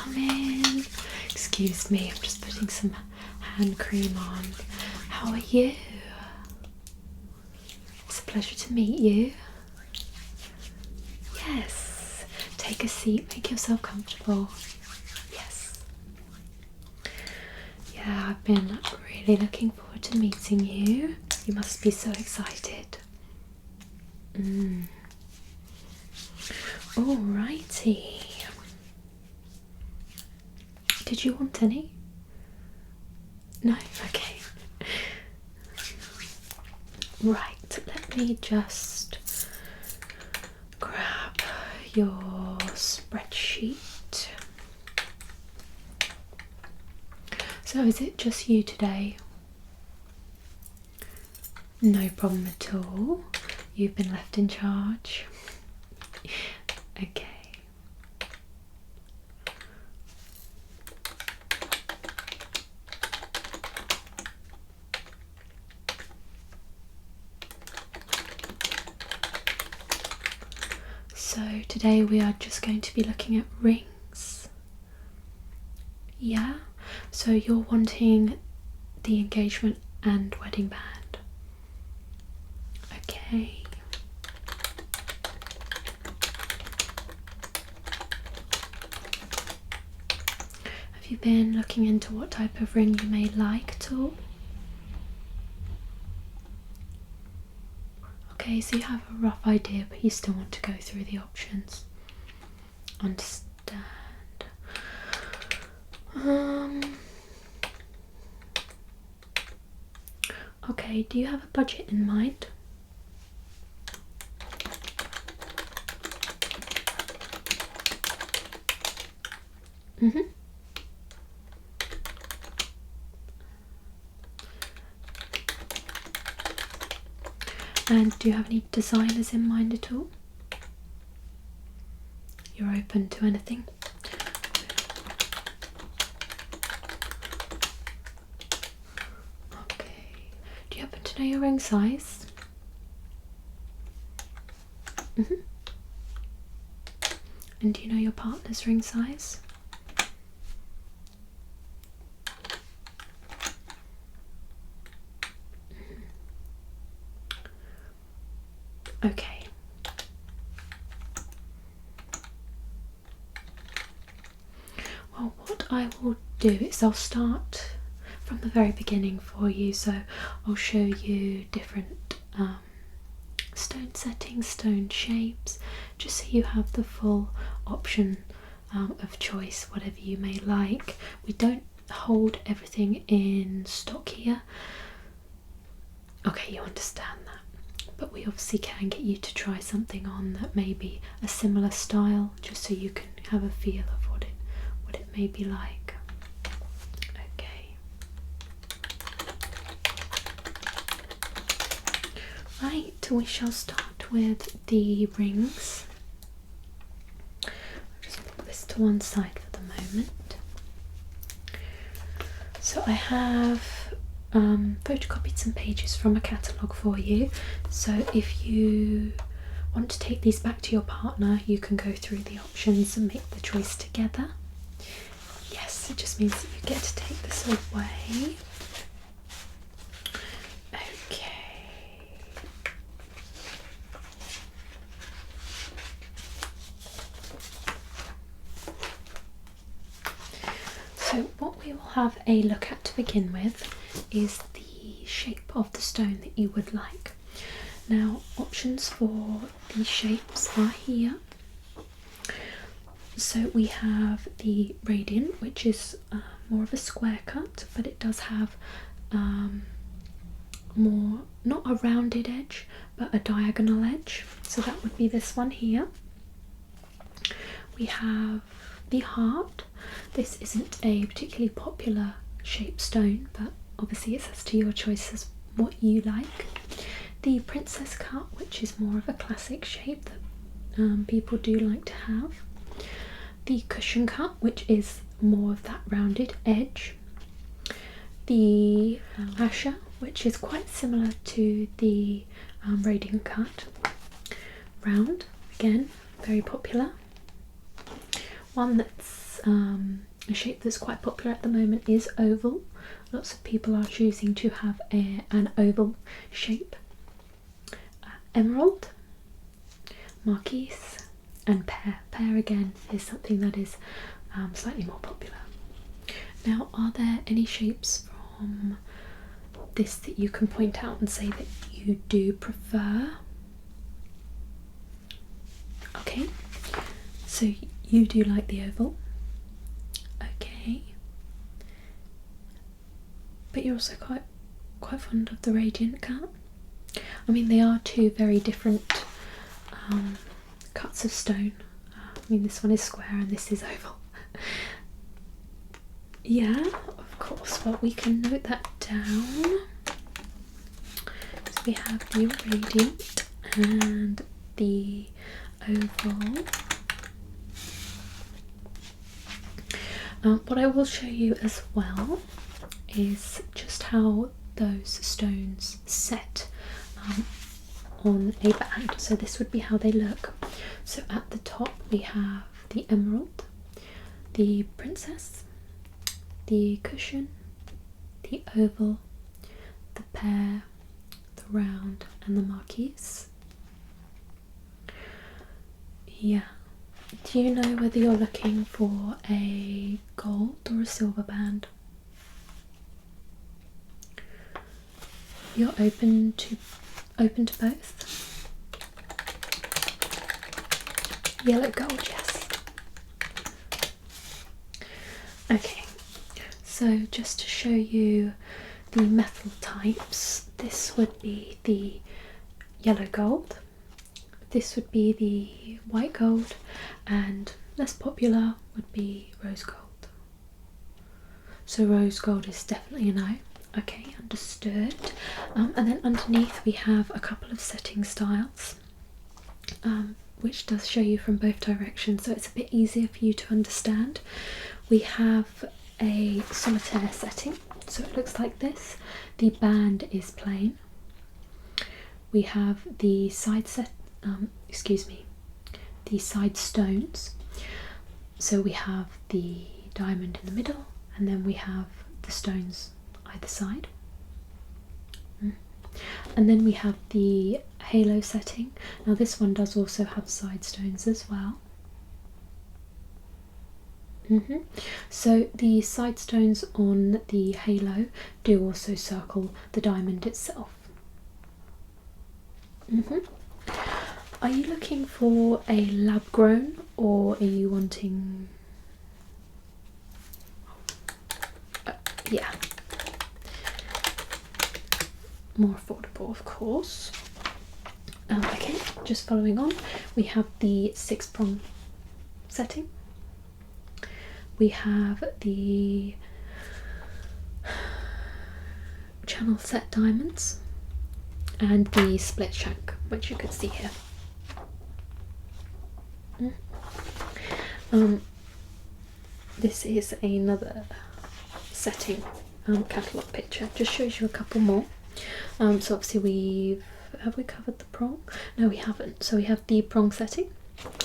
come in. Excuse me, I'm just putting some hand cream on. How are you? It's a pleasure to meet you. Yes, take a seat, make yourself comfortable. Yes. Yeah, I've been really looking forward to meeting you. You must be so excited. Alrighty. Did you want any? No? Okay. Right, let me just grab your spreadsheet. So is it just you today? No problem at all. You've been left in charge. Okay. So today we are just going to be looking at rings. Yeah? So you're wanting the engagement and wedding band. Okay. Have you been looking into what type of ring you may like at all? Okay, so you have a rough idea, but you still want to go through the options. Understand. Okay, do you have a budget in mind? And do you have any designers in mind at all? You're open to anything? Okay. Do you happen to know your ring size? And do you know your partner's ring size? Okay. Well, what I will do is I'll start from the very beginning for you. So I'll show you different stone settings, stone shapes, just so you have the full option of choice, whatever you may like. We don't hold everything in stock here. Okay, you understand that. But we obviously can get you to try something on that may be a similar style, just so you can have a feel of what it may be like. Okay. Right, we shall start with the rings. I'll just put this to one side for the moment. So I have photocopied some pages from a catalogue for you, so if you want to take these back to your partner, you can go through the options and make the choice together. Yes, it just means that you get to take this away. Okay. So what we will have a look at to begin with is the shape of the stone that you would like. Now, options for these shapes are here. So we have the radiant, which is more of a square cut, but it does have more, not a rounded edge, but a diagonal edge. So that would be this one here. We have the heart. This isn't a particularly popular shaped stone, but obviously it's as to your choices what you like. The princess cut, which is more of a classic shape that people do like to have. The cushion cut, which is more of that rounded edge. The asher, which is quite similar to the radiant cut. Round, again, very popular. One that's a shape that's quite popular at the moment is oval. Lots of people are choosing to have an oval shape. Emerald, marquise, and pear. Pear again is something that is slightly more popular. Now, are there any shapes from this that you can point out and say that you do prefer? Okay, so you do like the oval. Okay, but you're also quite fond of the radiant cut. I mean, they are two very different cuts of stone. I mean, this one is square and this is oval. Yeah, of course. Well, we can note that down. So we have the radiant and the oval. What I will show you as well is just how those stones set on a band. So this would be how they look. So at the top we have the emerald, the princess, the cushion, the oval, the pear, the round, and the marquise. Yeah. Do you know whether you're looking for a gold or a silver band? You're open to both? Yellow gold, yes. Okay, so just to show you the metal types, this would be the yellow gold, this would be the white gold, and less popular would be rose gold. So rose gold is definitely a no. Okay, understood. And then underneath we have a couple of setting styles, which does show you from both directions, so it's a bit easier for you to understand. We have a solitaire setting, so it looks like this. The band is plain. We have the side the side stones. So we have the diamond in the middle, and then we have the stones either side. And then we have the halo setting. Now this one does also have side stones as well. So the side stones on the halo do also circle the diamond itself. Are you looking for a lab grown, or are you wanting yeah, more affordable, of course. Okay, just following on, we have the 6-prong setting. We have the channel set diamonds and the split shank, which you can see here. This is another setting catalogue picture, just shows you a couple more. So obviously have we covered the prong? No, we haven't. So we have the prong setting,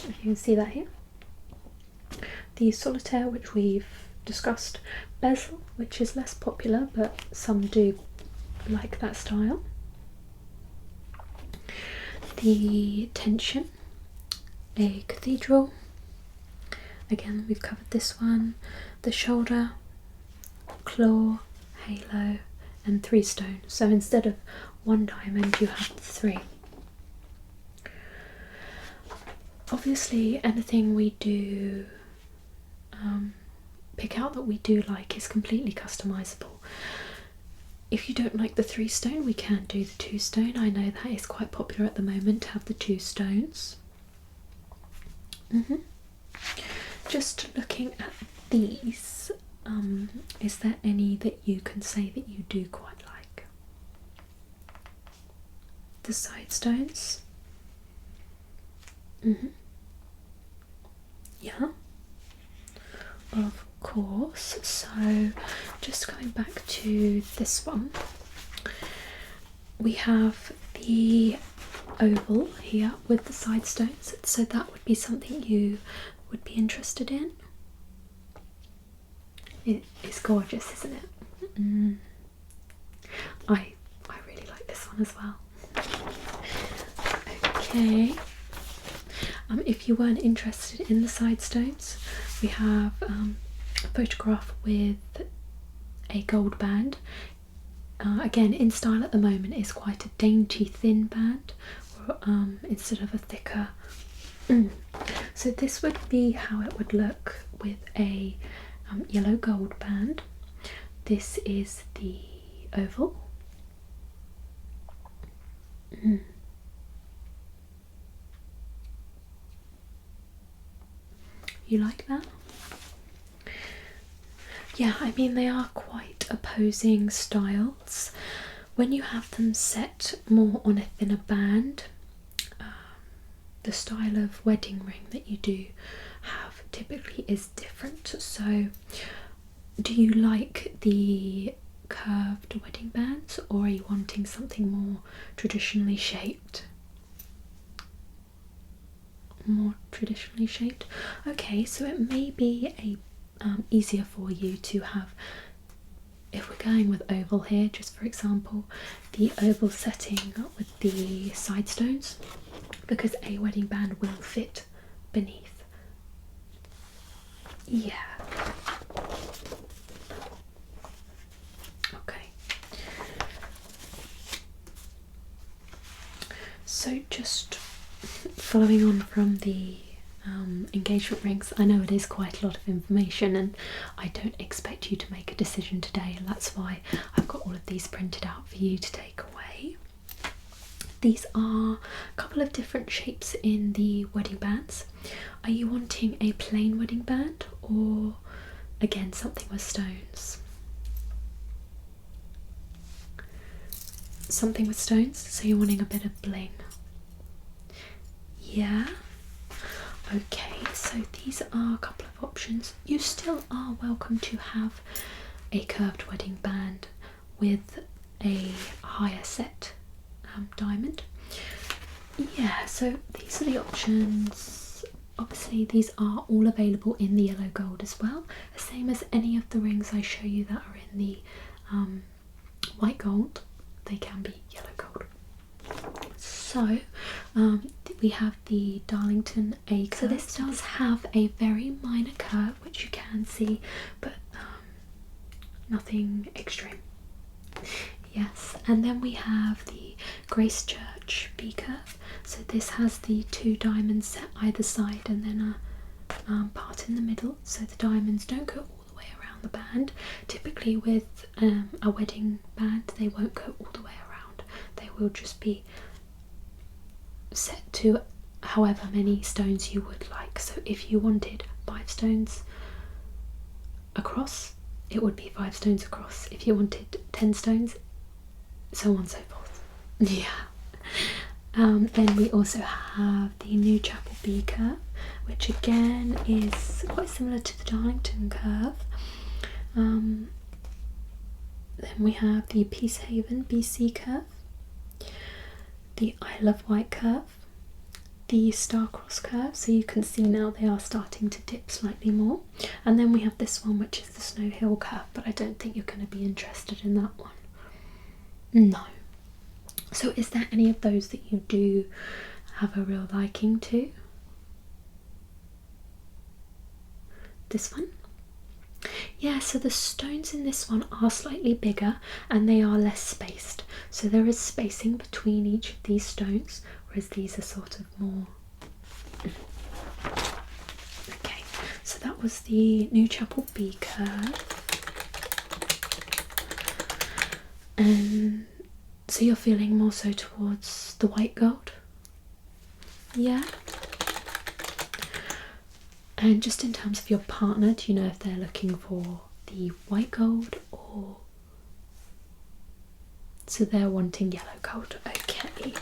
you can see that here. The solitaire, which we've discussed. Bezel, which is less popular, but some do like that style. The tension, a cathedral. Again, we've covered this one. The shoulder, claw, halo, and 3 stones. So instead of 1 diamond, you have 3. Obviously, anything we do pick out that we do like is completely customizable. If you don't like the 3 stone, we can do the 2 stone. I know that is quite popular at the moment to have the 2 stones. Just looking at these, is there any that you can say that you do quite like? The side stones? Yeah, of course. So just going back to this one, we have the oval here with the side stones, so that would be something you would be interested in. It's gorgeous, isn't it? I really like this one as well. Okay. If you weren't interested in the side stones, we have a photograph with a gold band. Again, in style at the moment, is quite a dainty thin band, instead of a thicker. So this would be how it would look with a yellow gold band. This is the oval. You like that? Yeah, I mean, they are quite opposing styles. When you have them set more on a thinner band, the style of wedding ring that you do have typically is different. So do you like the curved wedding bands, or are you wanting something more traditionally shaped? More traditionally shaped. Okay, so it may be easier for you to have, if we're going with oval here, just for example, the oval setting with the side stones, because a wedding band will fit beneath. Yeah. Okay. So just following on from the engagement rings, I know it is quite a lot of information and I don't expect you to make a decision today, and that's why I've got all of these printed out for you to take away. These are a couple of different shapes in the wedding bands. Are you wanting a plain wedding band, or again something with stones? Something with stones, so you're wanting a bit of bling. Yeah. Okay, so these are a couple of options. You still are welcome to have a curved wedding band with a higher set diamond. Yeah, so these are the options. Obviously these are all available in the yellow gold as well, the same as any of the rings I show you that are in the white gold. They can be yellow gold. So we have the Darlington A curve. So this does have a very minor curve, which you can see, but nothing extreme. Yes, and then we have the Grace Church B curve. So this has the 2 diamonds set either side and then a part in the middle, so the diamonds don't go all the way around the band. Typically with a wedding band, they won't go all the way around. They will just be set to however many stones you would like. So if you wanted 5 stones across, it would be 5 stones across. If you wanted 10 stones, so on and so forth. Yeah. Then we also have the New Chapel B curve, which again is quite similar to the Darlington curve. Then we have the Peacehaven BC curve, the Isle of Wight curve, the Star-Crossed curve, so you can see now they are starting to dip slightly more. And then we have this one, which is the Snow Hill curve, but I don't think you're going to be interested in that one. No. So is there any of those that you do have a real liking to? This one? Yeah, so the stones in this one are slightly bigger and they are less spaced. So there is spacing between each of these stones, whereas these are sort of more... Okay, so that was the New Chapel B curve. And so you're feeling more so towards the white gold? Yeah? And just in terms of your partner, do you know if they're looking for the white gold or... So they're wanting yellow gold, okay.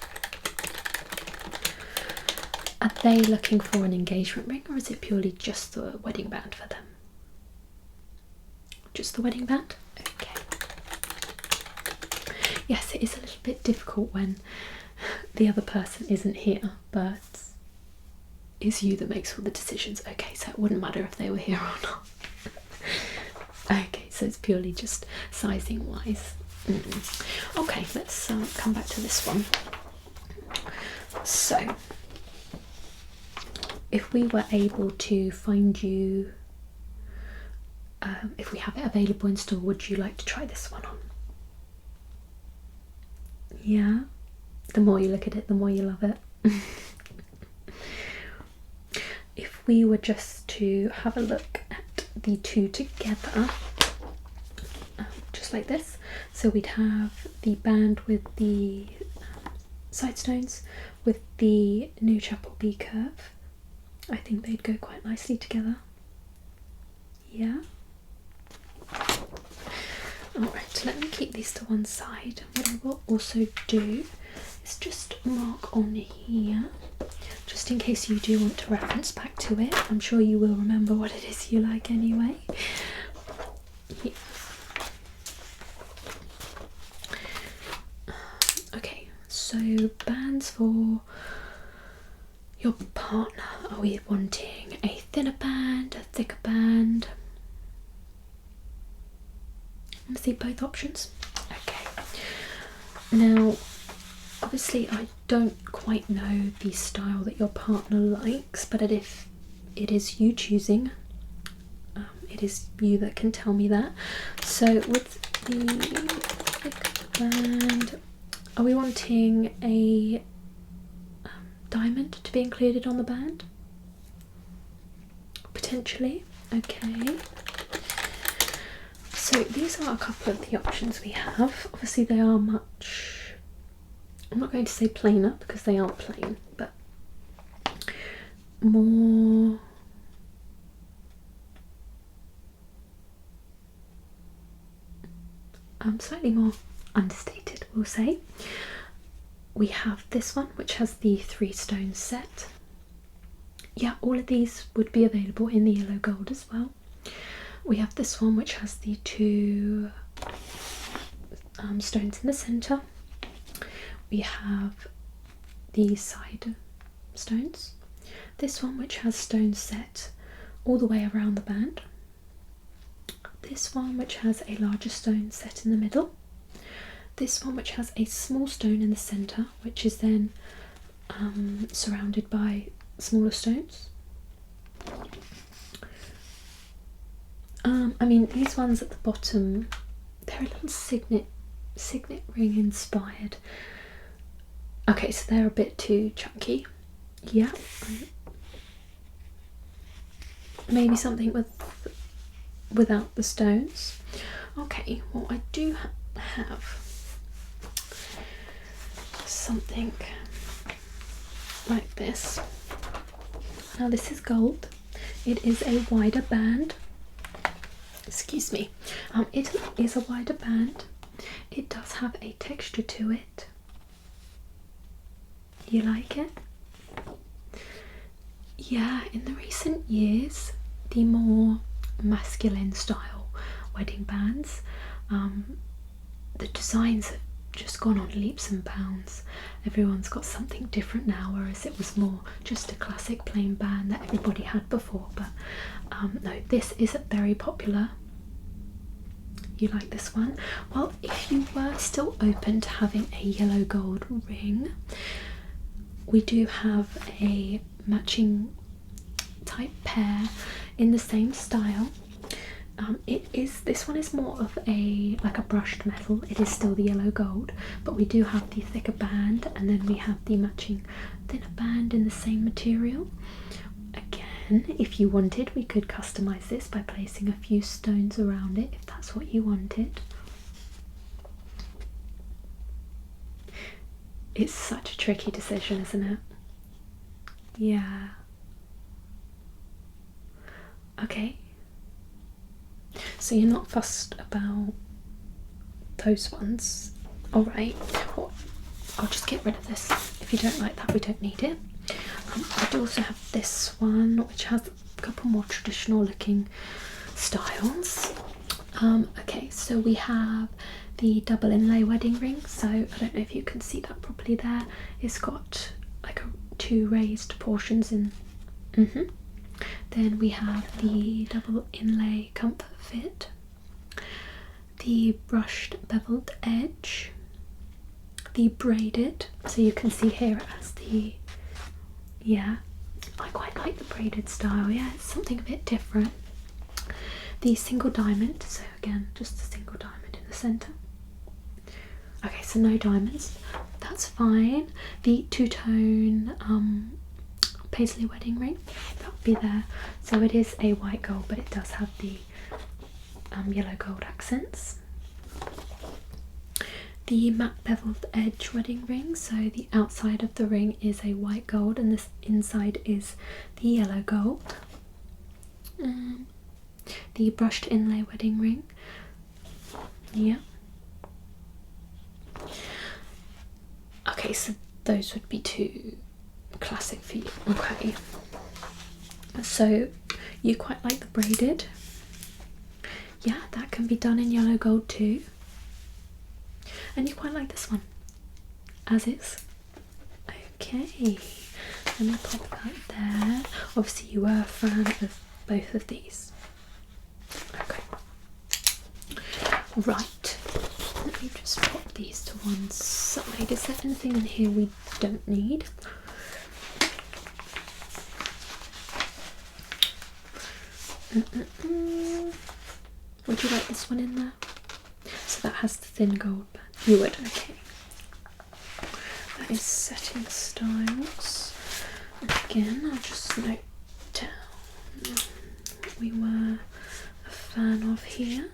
Are they looking for an engagement ring, or is it purely just the wedding band for them? Just the wedding band? Okay. Yes, it is a little bit difficult when the other person isn't here, but it's you that makes all the decisions. Okay, so it wouldn't matter if they were here or not. Okay, so it's purely just sizing wise. Okay, let's come back to this one. So, if we were able to find you, if we have it available in store, would you like to try this one on? Yeah? The more you look at it, the more you love it. If we were just to have a look at the two together, just like this, so we'd have the band with the side stones with the new Chapel B curve. I think they'd go quite nicely together. Yeah? Alright, let me keep these to one side. What I will also do is just mark on here, just in case you do want to reference back to it. I'm sure you will remember what it is you like anyway. Yeah. Okay, so bands for your partner. Are we wanting a thinner band, a thicker band? Let's see both options. Okay. Now, obviously I don't quite know the style that your partner likes, but if it is you choosing, it is you that can tell me that. So with the thick band, are we wanting a diamond to be included on the band? Potentially. Okay. So these are a couple of the options we have. Obviously they are much, I'm not going to say plainer because they aren't plain, but more slightly more understated, we'll say. We have this one which has the 3 stone set. Yeah, all of these would be available in the yellow gold as well. We have this one which has the 2 stones in the centre. We have the side stones. This one which has stones set all the way around the band. This one which has a larger stone set in the middle. This one which has a small stone in the centre, which is then surrounded by smaller stones. I mean, these ones at the bottom, they're a little signet ring inspired. Okay, so they're a bit too chunky. Yeah. Maybe something without the stones. Okay, well I do have something like this. Now this is gold. It is a wider band. Excuse me. It is a wider band. It does have a texture to it. You like it? Yeah, in the recent years, the more masculine style wedding bands, the designs have just gone on leaps and bounds. Everyone's got something different now, whereas it was more just a classic plain band that everybody had before. But no, this is very popular. You like this one? Well, if you were still open to having a yellow gold ring, we do have a matching type pair in the same style. This one is more of like a brushed metal. It is still the yellow gold, but we do have the thicker band, and then we have the matching thinner band in the same material. Again, if you wanted, we could customize this by placing a few stones around it, if that's what you wanted. It's such a tricky decision, isn't it? Yeah. Okay. So you're not fussed about those ones. Alright, well, I'll just get rid of this. If you don't like that, we don't need it. I do also have this one, which has a couple more traditional looking styles. Okay, so we have the double inlay wedding ring. So I don't know if you can see that properly there. It's got like 2 raised portions in. Then we have the double inlay comfort fit. the brushed beveled edge, the braided, so you can see here it has the, yeah, I quite like the braided style, yeah, it's something a bit different. The single diamond, so again, just a single diamond in the centre. Okay, so no diamonds, that's fine. The two-tone paisley wedding ring, that would be there. So it is a white gold, but it does have the yellow gold accents. The matte beveled edge wedding ring, so the outside of the ring is a white gold and this inside is the yellow gold. The brushed inlay wedding ring, yeah. Okay, so those would be too classic for you. Okay, so you quite like the braided, yeah, that can be done in yellow gold too. And you quite like this one as is. Okay, let me pop that there. Obviously you were a fan of both of these. Okay, right, let me just pop these to one side. Is there anything in here we don't need? Would you like this one in there? So that has the thin gold band. You would, okay. That is setting styles. And again, I'll just note down what we were a fan of here.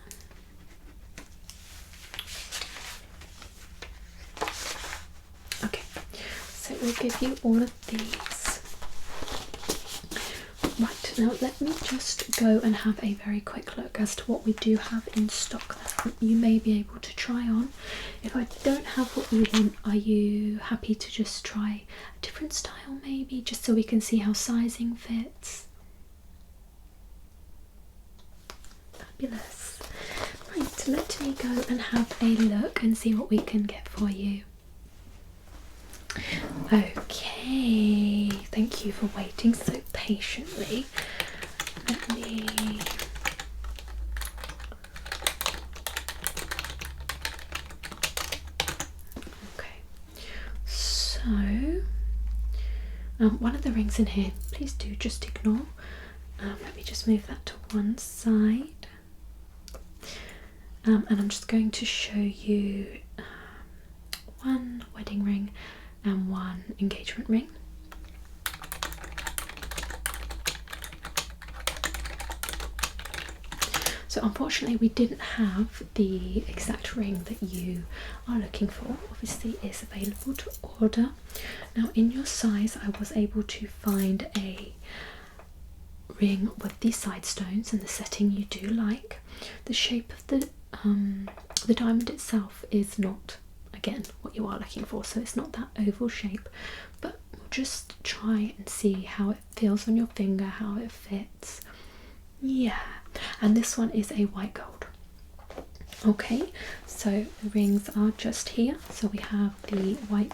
Okay, so we'll give you all of these. Right, now let me just go and have a very quick look as to what we do have in stock that you may be able to try on. If I don't have what you want, are you happy to just try a different style maybe, just so we can see how sizing fits? Fabulous. Right, let me go and have a look and see what we can get for you. Okay, thank you for waiting so patiently. Let me okay, so one of the rings in here, please do just ignore. Let me just move that to one side, and I'm just going to show you one wedding ring and one engagement ring. So unfortunately we didn't have the exact ring that you are looking for. Obviously it's available to order. Now in your size I was able to find a ring with the side stones and the setting you do like. The shape of the diamond itself is not, again, what you are looking for, so it's not that oval shape, but we'll just try and see how it feels on your finger, how it fits. Yeah, and this one is a white gold. Okay, so the rings are just here. So we have the white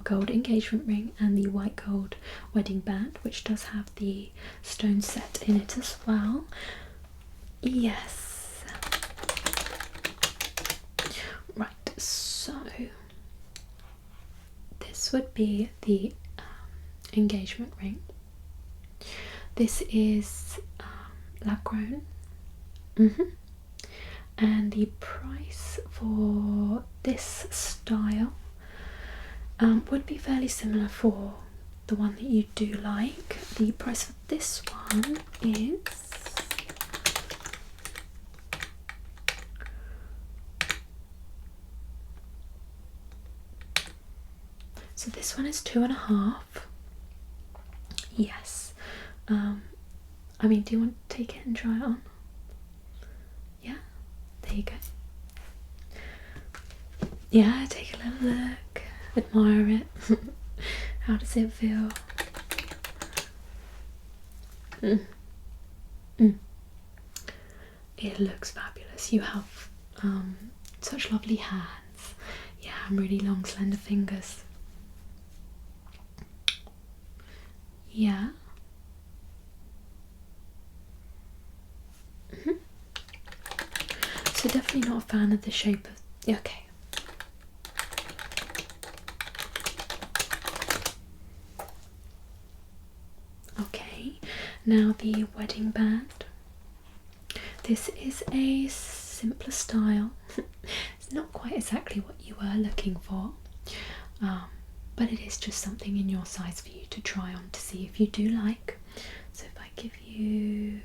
gold engagement ring and the white gold wedding band, which does have the stone set in it as well. Yes. Right, so this would be the engagement ring. This is lab grown. And the price for this style would be fairly similar for the one that you do like. The price for this one is so this one is £2.50. Yes. I mean, do you want to take it and try it on? Yeah, there you go. Yeah, take a little look, admire it. How does it feel? It looks fabulous. You have such lovely hands. Yeah, and really long, slender fingers. Yeah. So So definitely not a fan of the shape of... Okay. Okay, now the wedding band. This is a simpler style. It's not quite exactly what you were looking for, but it is just something in your size for you to try on to see if you do like. So if I give you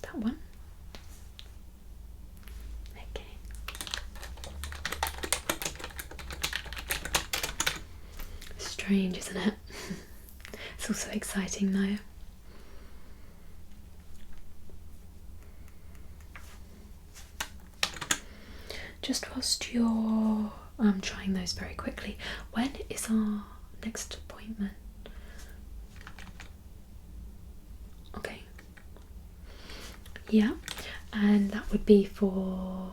that one. Okay. Strange, isn't it? It's also exciting though. Just whilst you're trying those very quickly, when is our next appointment? Okay. Yeah, and that would be for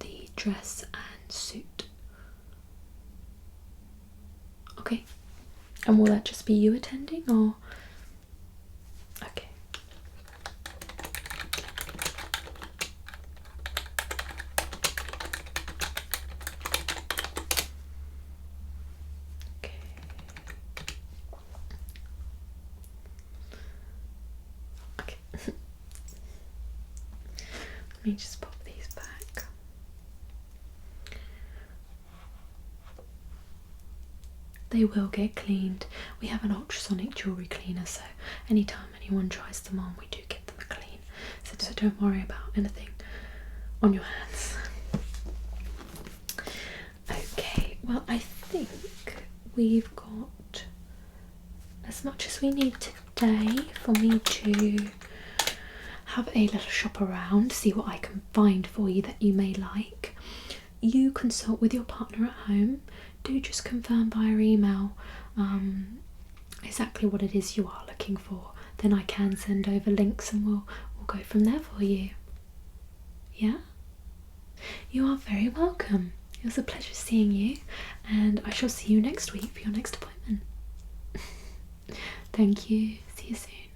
the dress and suit. Okay. And will that just be you attending, or? Okay. Okay. Let me just pop these back. They will get cleaned. We have an ultrasonic jewellery cleaner, so anytime anyone tries them on, we do give them a clean. So don't worry about anything on your hands. Okay, well, I think we've got as much as we need today for me to have a little shop around, see what I can find for you that you may like. You consult with your partner at home. Do just confirm via email exactly what it is you are looking for. Then I can send over links and we'll go from there for you. Yeah? You are very welcome. It was a pleasure seeing you, and I shall see you next week for your next appointment. Thank you. See you soon.